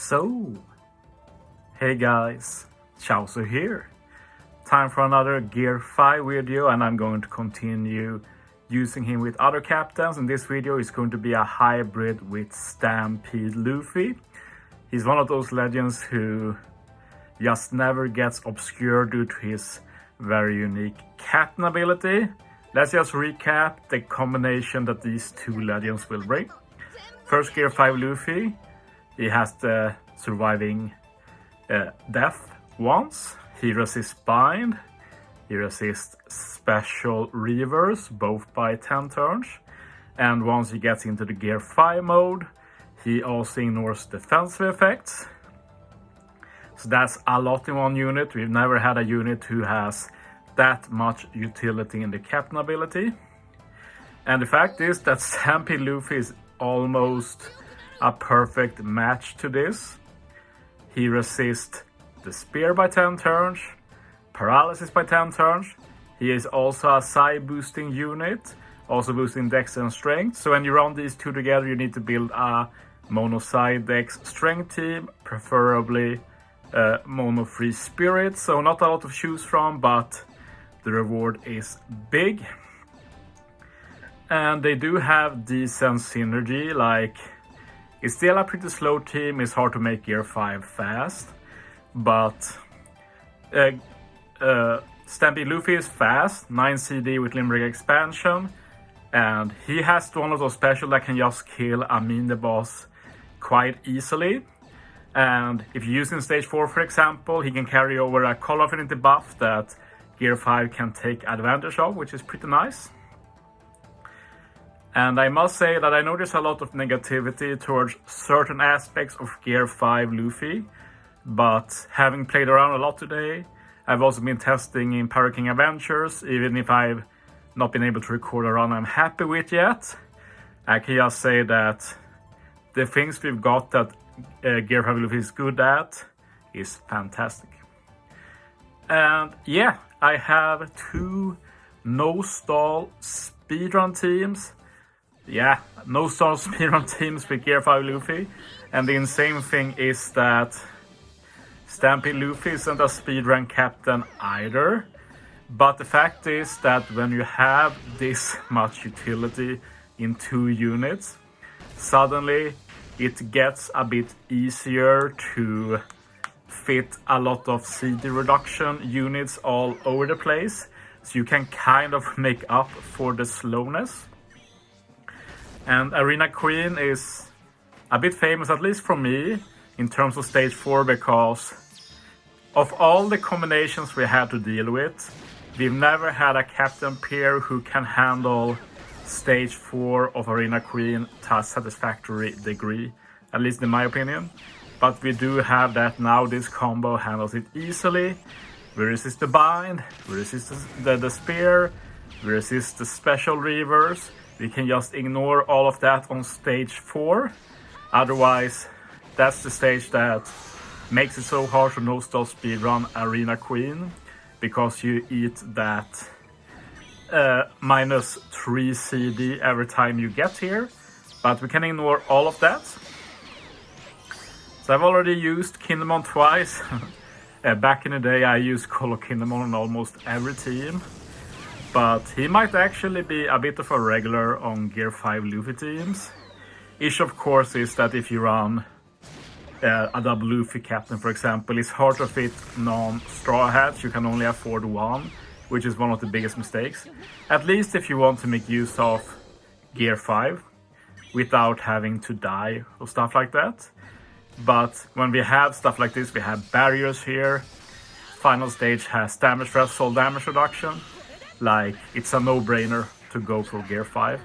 So, hey guys, Chauzu here. Time for another Gear 5 video, and I'm going to continue using him with other captains. In this video is going to be a hybrid with Stampede Luffy. He's one of those legends who just never gets obscured due to his very unique captain ability. Let's just recap the combination that these two legends will bring. First, Gear 5 Luffy. He has the surviving death once. He resists bind. He resists special reverse, both by 10 turns. And once he gets into the Gear 5 mode, he also ignores defensive effects. So that's a lot in one unit. We've never had a unit who has that much utility in the captain ability. And the fact is that Stampede Luffy is almost a perfect match to this. He resists the spear by 10 turns, paralysis by 10 turns. He is also a side boosting unit, also boosting dex and strength. So when you run these two together, you need to build a mono side dex strength team, preferably mono free spirit. So not a lot to choose from, but the reward is big. And they do have decent synergy. Like, it's still a pretty slow team. It's hard to make Gear 5 fast, but Stampede Luffy is fast, 9 CD with Limerick expansion, and he has one of those special that can just kill a mini boss quite easily. And if you use in stage 4, for example, he can carry over a Call of Affinity buff that Gear 5 can take advantage of, which is pretty nice. And I must say that I notice a lot of negativity towards certain aspects of Gear 5 Luffy, but having played around a lot today, I've also been testing in Pirate King Adventures. Even if I've not been able to record a run I'm happy with yet, I can just say that the things we've got that Gear 5 Luffy is good at is fantastic. And yeah, I have 2 no-stall speedrun teams. Yeah, no-stall speedrun teams with Gear 5 Luffy. And the insane thing is that Stampede Luffy isn't a speedrun captain either. But the fact is that when you have this much utility in 2 units, suddenly it gets a bit easier to fit a lot of CD reduction units all over the place. So you can kind of make up for the slowness. And Arena Queen is a bit famous, at least for me, in terms of stage 4, because of all the combinations we had to deal with, we've never had a captain pair who can handle stage 4 of Arena Queen to a satisfactory degree, at least in my opinion. But we do have that now. This combo handles it easily. We resist the bind, we resist the spear, we resist the special reverse. We can just ignore all of that on stage 4. Otherwise, that's the stage that makes it so hard to no-stall speedrun Arena Queen, because you eat that minus 3 CD every time you get here. But we can ignore all of that. So I've already used Kinemon twice. Back in the day I used Colo Kinemon on almost every team. But he might actually be a bit of a regular on Gear 5 Luffy teams. Issue, of course, is that if you run a double Luffy captain, for example, it's hard to fit non-straw hats. You can only afford 1, which is one of the biggest mistakes. At least if you want to make use of Gear 5 without having to die or stuff like that. But when we have stuff like this, we have barriers here. Final stage has damage threshold, damage reduction. Like, it's a no-brainer to go for Gear 5.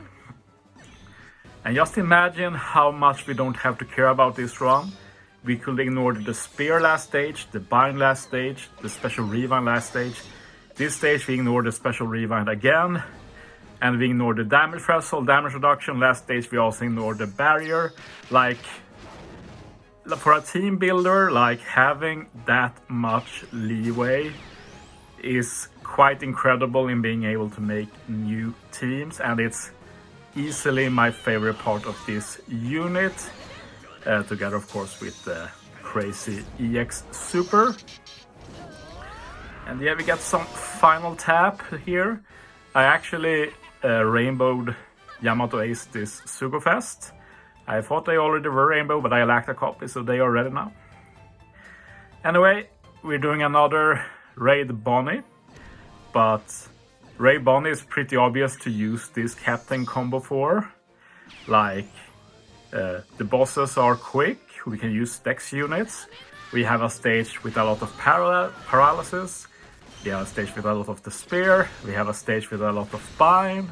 And just imagine how much we don't have to care about this run. We could ignore the spear last stage, the bind last stage, the special rewind last stage. This stage we ignore the special rewind again. And we ignore the damage threshold, damage reduction. Last stage we also ignore the barrier. Like, for a team builder, like, having that much leeway is quite incredible in being able to make new teams, and it's easily my favorite part of this unit, together of course with the crazy EX super. And yeah, we got some final tap here. I actually rainbowed Yamato Ace this Sugo Fest. I thought they already were rainbow, but I lacked a copy, so they are ready now. Anyway, we're doing another Raid Bonney, but Raid Bonney is pretty obvious to use this captain combo for. Like, the bosses are quick, we can use Dex units, we have a stage with a lot of paralysis, we have a stage with a lot of despair, we have a stage with a lot of bind,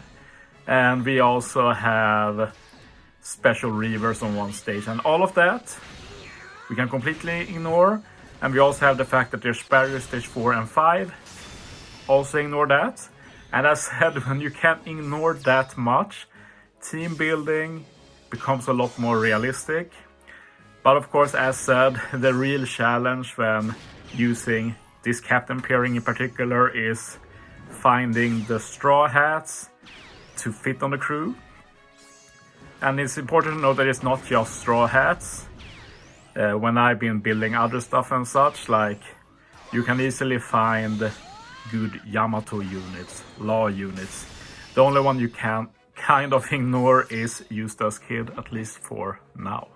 and we also have special reavers on one stage, and all of that we can completely ignore. And we also have the fact that there's barriers stage 4 and 5, also ignore that. And as said, when you can't ignore that much, team building becomes a lot more realistic. But of course, as said, the real challenge when using this captain pairing in particular is finding the straw hats to fit on the crew. And it's important to know that it's not just straw hats. When I've been building other stuff and such, like, you can easily find good Yamato units, Law units. The only one you can kind of ignore is Eustace Kid, at least for now.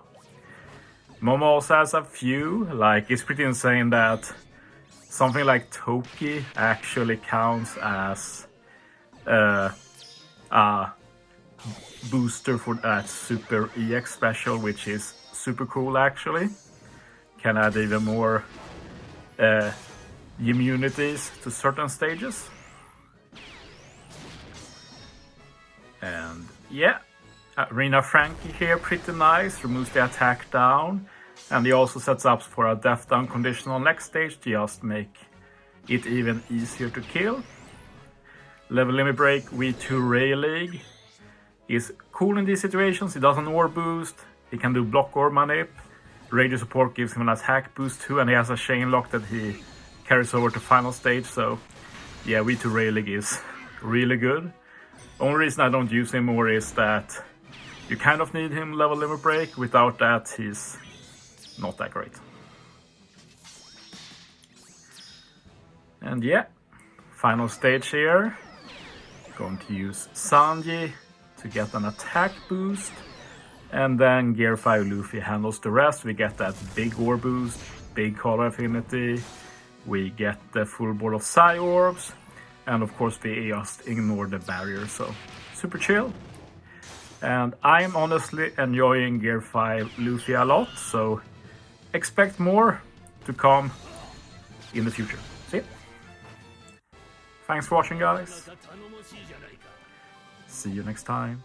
Momo also has a few. Like, it's pretty insane that something like Toki actually counts as a booster for that Super EX special, which is super cool actually. Can add even more immunities to certain stages. And yeah, Arena Frankie here, pretty nice, removes the attack down, and he also sets up for a death down condition on next stage to just make it even easier to kill. Level limit break V2 Ray League is cool in these situations. He does an ore boost, he can do block or manip, radio support gives him an attack boost too, and he has a chain lock that he carries over to final stage. So yeah, V2 Ray League is really good. Only reason I don't use him more is that you kind of need him level limit break. Without that, he's not that great. And yeah, final stage here. Going to use Sanji to get an attack boost. And then Gear 5 Luffy handles the rest. We get that big ore boost, big color affinity. We get the full board of Psy Orbs. And of course we just ignore the barrier, so super chill. And I'm honestly enjoying Gear 5 Luffy a lot, so expect more to come in the future. See ya. Thanks for watching, guys. See you next time.